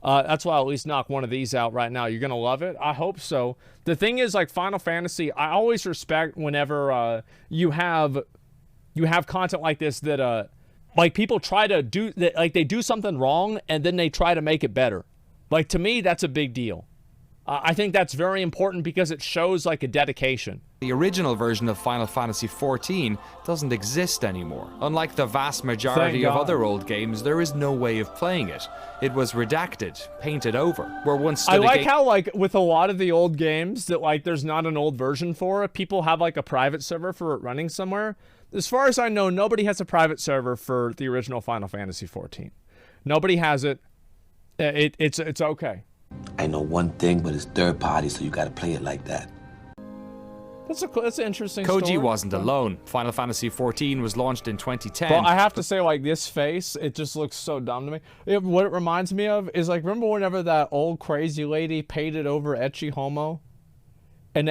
That's why I'll at least knock one of these out right now. You're gonna love it. I hope so. The thing is, like Final Fantasy, I always respect whenever you have content like this that like people try to do that, like they do something wrong and then they try to make it better. Like to me, that's a big deal. I think that's very important because it shows like a dedication. The original version of Final Fantasy XIV doesn't exist anymore. Unlike the vast majority of other old games, there is no way of playing it. It was redacted, painted over. Where once I like how like with a lot of the old games that like there's not an old version for it. People have like a private server for it running somewhere. As far as I know, nobody has a private server for the original Final Fantasy XIV. Nobody has it. It's okay. I know one thing, but it's third party, so you gotta play it like that. That's an interesting Koji story. wasn't alone. Final Fantasy XIV was launched in 2010. Well, I have to say, like, this face, it just looks so dumb to me. What it reminds me of is, like, remember whenever that old crazy lady painted over Ecce Homo? And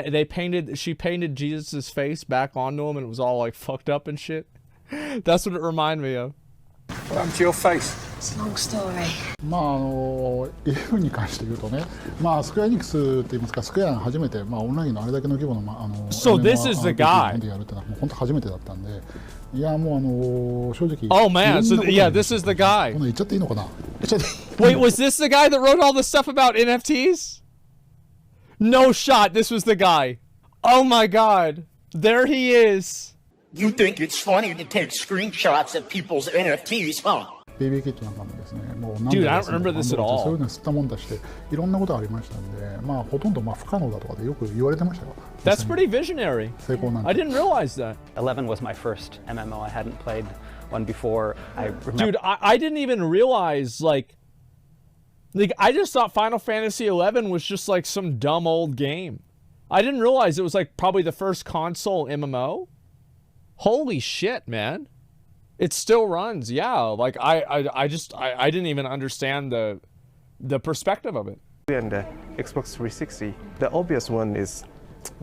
she painted Jesus' face back onto him, and it was all, like, fucked up and shit? That's what it reminded me of. What happened to your face? It's a long story. 11に関して言うとね、スクエアエニックスって言いますか、スクエアが初めてオンラインのあれだけの規模のSo this is the guy. でやるってのはもう本当初めてだったんで、いやもう正直。Oh man, so yeah, this is the guy. 言っちゃっていいのかな？ Wait, was this the guy that wrote all the stuff about NFTs? No shot, this was the guy. Oh my god, there he is. You think it's funny to take screenshots of people's NFTs, huh? BB キットなんかもですね、もう何 Dude, I don't remember this at all. そういうの吸ったもんだして、いろんなことがありましたんで、ほとんど不可能だとかでよく言われてましたよ。That's pretty visionary. 成功なんて。I didn't realize that. 11 was my first MMO. I hadn't played one before. Dude, I didn't even realize like I just thought Final Fantasy 11 was just like some dumb old game. I didn't realize it was like probably the first console MMO. Holy shit, man. It still runs. Yeah, like I didn't even understand the perspective of it. And Xbox 360, the obvious one is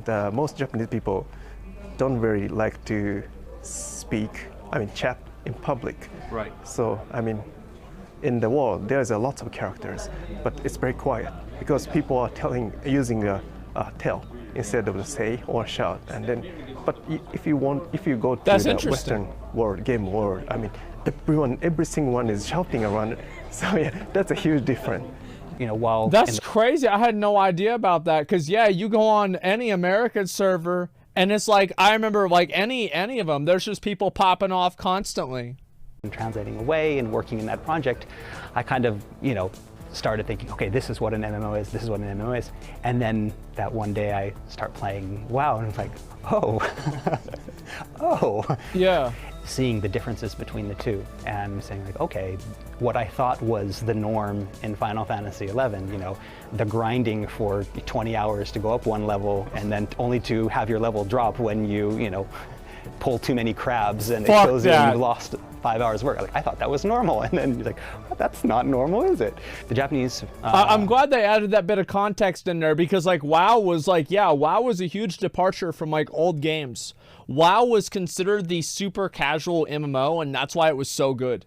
the most Japanese people don't very like to chat in public. Right. So, in the world, there's a lot of characters, but it's very quiet because people are using a tell instead of the say or shout. And then, but if you go to the Western world, game world, every single one is shouting around it. So yeah, that's a huge difference. You know, while that's crazy. I had no idea about that. Cause yeah, you go on any American server and it's like, I remember like any of them, there's just people popping off constantly. Translating away and working in that project, I kind of, started thinking, okay, this is what an MMO is, this is what an MMO is. And then that one day I start playing WoW and it's like, oh, oh. Yeah. Seeing the differences between the two and saying like, okay, what I thought was the norm in Final Fantasy XI, the grinding for 20 hours to go up one level and then only to have your level drop when you, pull too many crabs and it shows you you lost 5 hours work. Like, I thought that was normal, and then you're like, well, that's not normal, is it? The Japanese. I'm glad they added that bit of context in there because, like, WoW was like, yeah, WoW was a huge departure from like old games. WoW was considered the super casual MMO, and that's why it was so good.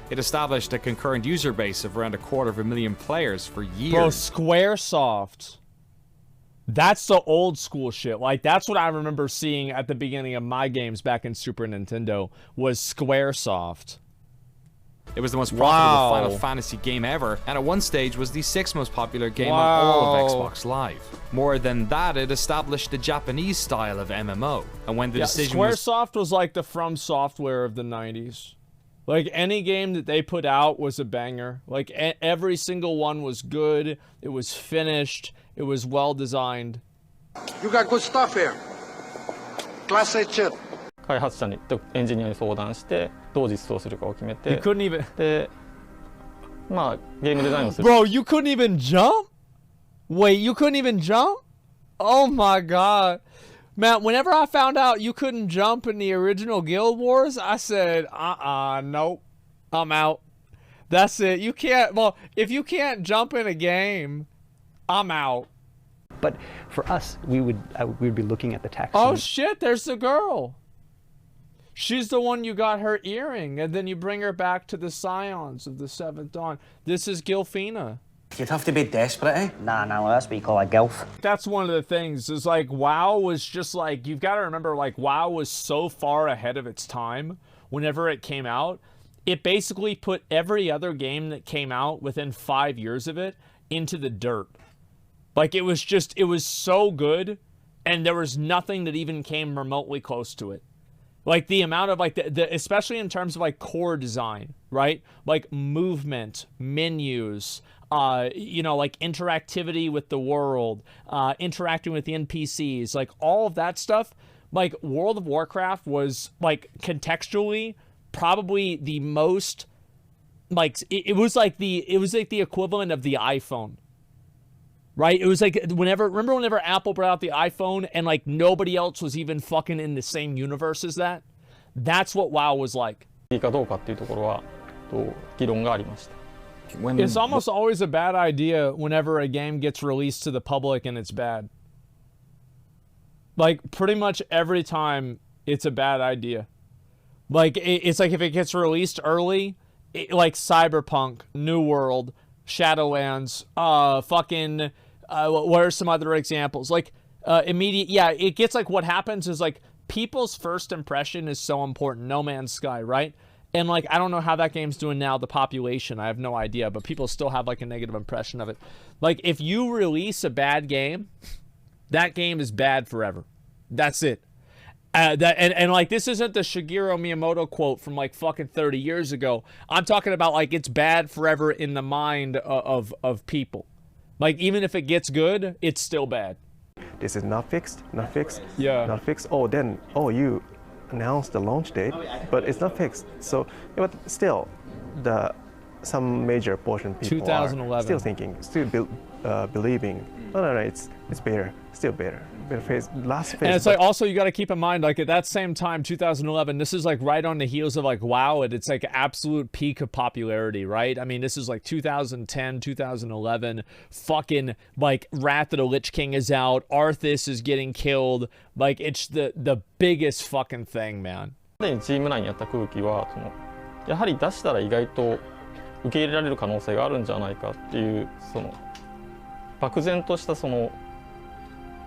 It established a concurrent user base of around 250,000 players for years. Bro, Squaresoft. That's the old school shit. Like, that's what I remember seeing at the beginning of my games back in Super Nintendo was Squaresoft. It was the most profitable Final Fantasy game ever, and at one stage was the 6th most popular game on all of Xbox Live. More than that, it established the Japanese style of MMO, and when the decision Squaresoft was like the From Software of the 90s. Like, any game that they put out was a banger. Like, every single one was good. It was finished. It was well designed. You got good stuff here. Class A chip. 開発者にとエンジニアに相談してどう実装するかを決めて You couldn't even でゲームデザインをする Bro, you couldn't even jump? Wait, you couldn't even jump? Oh my god. Man, whenever I found out you couldn't jump in the original Guild Wars, I said, nope. I'm out. That's it. You can't, well, if you can't jump in a game, I'm out. But for us, we would be looking at the text. Oh shit, there's the girl. She's the one you got her earring, and then you bring her back to the Scions of the Seventh Dawn. This is Gilfina. You'd have to be desperate, eh? Nah, that's what you call a gilf. That's one of the things, is like, WoW was just like, you've got to remember, like, WoW was so far ahead of its time whenever it came out. It basically put every other game that came out within 5 years of it into the dirt. Like, it was so good, and there was nothing that even came remotely close to it. Like, the amount of, like, especially in terms of, like, core design, right? Like, movement, menus, you know, like, interactivity with the world, interacting with the NPCs, like, all of that stuff. Like, World of Warcraft was, like, contextually probably the most, like, it was like the equivalent of the iPhone. Right? It was like remember whenever Apple brought out the iPhone and like nobody else was even fucking in the same universe as that? That's what WoW was like. It's almost always a bad idea whenever a game gets released to the public and it's bad. Like, pretty much every time it's a bad idea. Like, it's like if it gets released early, like Cyberpunk, New World, Shadowlands, fucking, what are some other examples? Like, it gets, like, what happens is, like, people's first impression is so important. No Man's Sky, right? And, like, I don't know how that game's doing now, the population, I have no idea, but people still have, like, a negative impression of it. Like, if you release a bad game, that game is bad forever. That's it. Like, this isn't the Shigeru Miyamoto quote from like fucking 30 years ago. I'm talking about like it's bad forever in the mind of people. Like, even if it gets good, it's still bad. This is not fixed. Yeah. Not fixed. You announced the launch date, but it's not fixed. So, but still, some major portion of people 2011. are still thinking, believing. No, it's better, still better. Last phase. And it's like, also you got to keep in mind, like, at that same time, 2011, this is like right on the heels of like WoW, and it's like absolute peak of popularity, right? I mean, this is like 2010, 2011, fucking like Wrath of the Lich King is out, Arthas is getting killed, like it's the biggest fucking thing, man. チーム内にあった空気はやはり出したら意外と受け入れられる可能性があるんじゃないかっていう漠然とした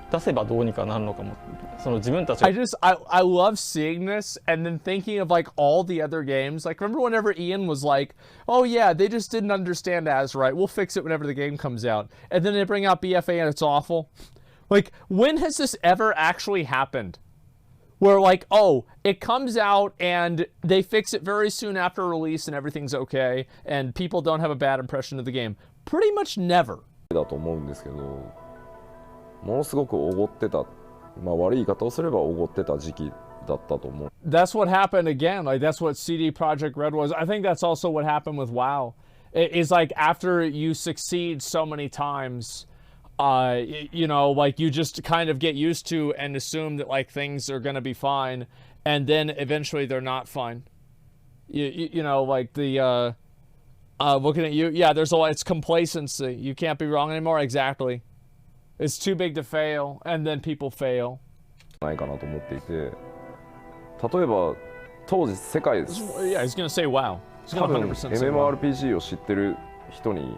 出せばどうにかなるのかも自分たちが I love seeing this and then thinking of like all the other games. Like, remember whenever Ian was like, oh yeah, they just didn't understand as right, we'll fix it whenever the game comes out, and then they bring out BFA and it's awful. Like, when has this ever actually happened? Where like, oh, it comes out and they fix it very soon after release and everything's okay and people don't have a bad impression of the game. Pretty much never. だと思うんですけど、ものすごくおごってた、まあ悪い言い方をすればおごってた時期だったと思う。That's what happened again. Like, that's what CD Projekt Red was. I think that's also what happened with WoW. It's like after you succeed so many times, you know, like you just kind of get used to and assume that like things are gonna be fine, and then eventually they're not fine. You know, like the looking at you, yeah, there's a lot. It's complacency. You can't be wrong anymore. Exactly. It's too big to fail, and then people fail. ないかなと思っていて、例えば当時世界 Yeah, he's gonna say wow. He's 多 gonna 分 100% say wow. MMORPG を知ってる人に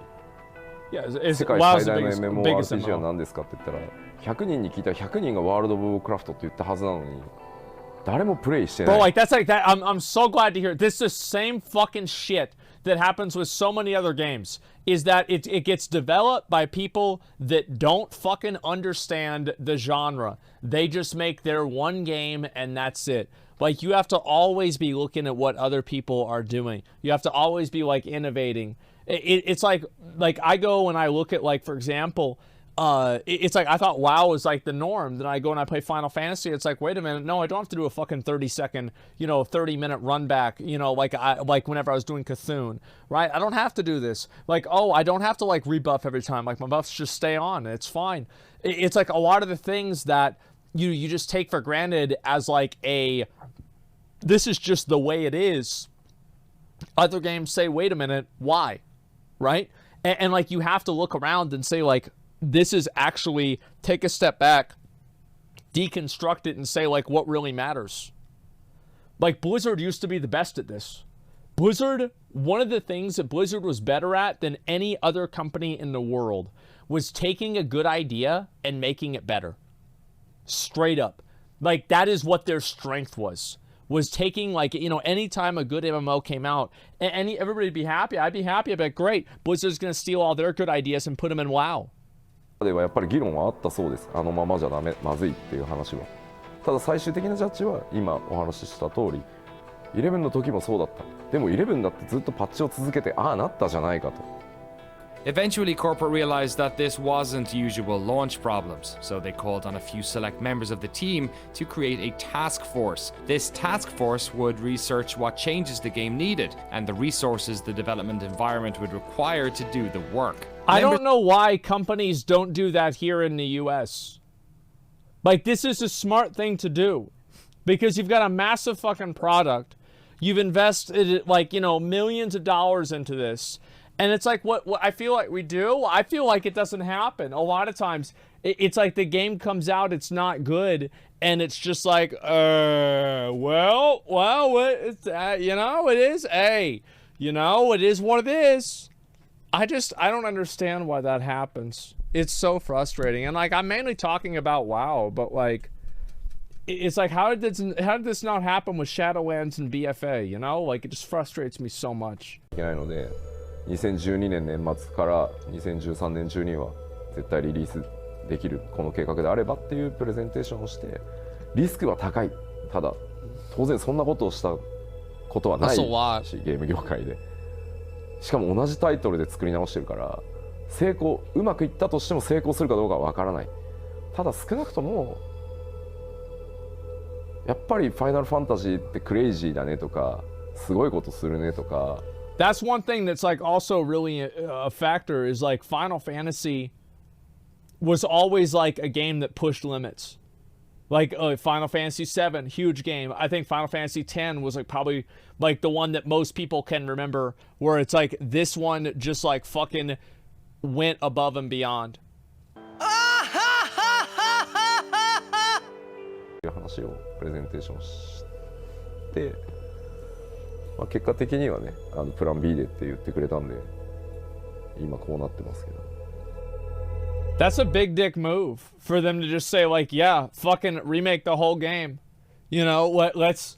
Yeah, it's 世界 WoW's 最 the 大の biggest MMORPG は MMO. 何ですかって言ったら100人に聞いたら100人がワールド・オブ・ウォークラフトって言ったはずなのに誰もプレイしてない。 Bro, like that's like that. I'm so glad to hear it. This is the same fucking shit that happens with so many other games. Is that it gets developed by people that don't fucking understand the genre. They just make their one game and that's it. Like, you have to always be looking at what other people are doing. You have to always be like innovating. It's like I go and I look at, like, for example, it's like I thought WoW was like the norm. Then I go and I play Final Fantasy. It's like, wait a minute, no, I don't have to do a fucking 30-second, 30-minute run back, like whenever I was doing Cthulhu, right? I don't have to do this. Like, oh, I don't have to like rebuff every time. Like, my buffs just stay on. It's fine. It's like a lot of the things that you just take for granted as like this is just the way it is. Other games say, wait a minute, why? Right? And like, you have to look around and say, like, this is actually, take a step back, deconstruct it and say, like, what really matters. Like, Blizzard used to be the best at this. Blizzard, one of the things that Blizzard was better at than any other company in the world was taking a good idea and making it better. Straight up. Like, that is what their strength was taking, like, you know, anytime a good MMO came out, and everybody'd be happy. I'd be happy. I'd be like, great, Blizzard's going to steal all their good ideas and put them in WoW. ではやっぱり議論はあったそうです。あのままじゃダメ、まずいっていう話は。ただ最終的なジャッジは今お話しした通り、11の時もそうだった。でも11だってずっとパッチを続けて、ああなったじゃないかと。Eventually, corporate realized that this wasn't usual launch problems, so they called on a few select members of the team to create a task force. This task force would research what changes the game needed and the resources the development environment would require to do the work. I don't know why companies don't do that here in the US. Like, this is a smart thing to do because you've got a massive fucking product. You've invested, like, you know, millions of dollars into this. And it's like, what I feel like we do, I feel like it doesn't happen. A lot of times, it's like the game comes out, it's not good, and it's just like, well, it's, you know, it is, hey, you know, it is what it is. I don't understand why that happens. It's so frustrating. And, like, I'm mainly talking about WoW, but, like, it's like, how did this not happen with Shadowlands and BFA, you know? Like, it just frustrates me so much. 2012年年末から2013年中には絶対リリースできるこの計画であればっていうプレゼンテーションをして、リスクは高い。ただ当然そんなことをしたことはないし、ゲーム業界で。しかも同じタイトルで作り直してるから、成功うまくいったとしても成功するかどうかはわからない。ただ少なくともやっぱりファイナルファンタジーってクレイジーだねとか、すごいことするねとか。That's one thing that's, like, also really a factor is, like, Final Fantasy was always, like, a game that pushed limits. Like, Final Fantasy VII, huge game. I think Final Fantasy X was, like, probably, like, the one that most people can remember, where it's, like, this one just, like, fucking went above and beyond. いう話をプレゼンテーションして、まあ、結果的にはね、プラン B でって言ってくれたんで、今こうなってますけど。That's a big dick move for them to just say, like, yeah, fucking remake the whole game. You know, let's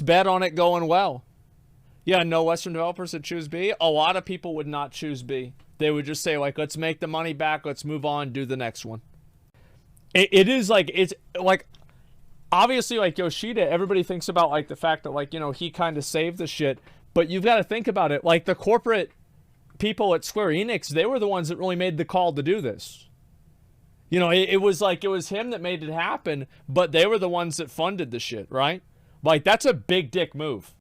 bet on it going well. Yeah, no Western developers would choose B. A lot of people would not choose B. They would just say, like, let's make the money back, let's move on, do the next one. It is like, it's like, obviously, like, Yoshida, everybody thinks about, like, the fact that, like, you know, he kind of saved the shit, but you've got to think about it. Like, the corporate people at Square Enix, they were the ones that really made the call to do this. You know, it was like, it was him that made it happen, but they were the ones that funded the shit, right? Like, that's a big dick move.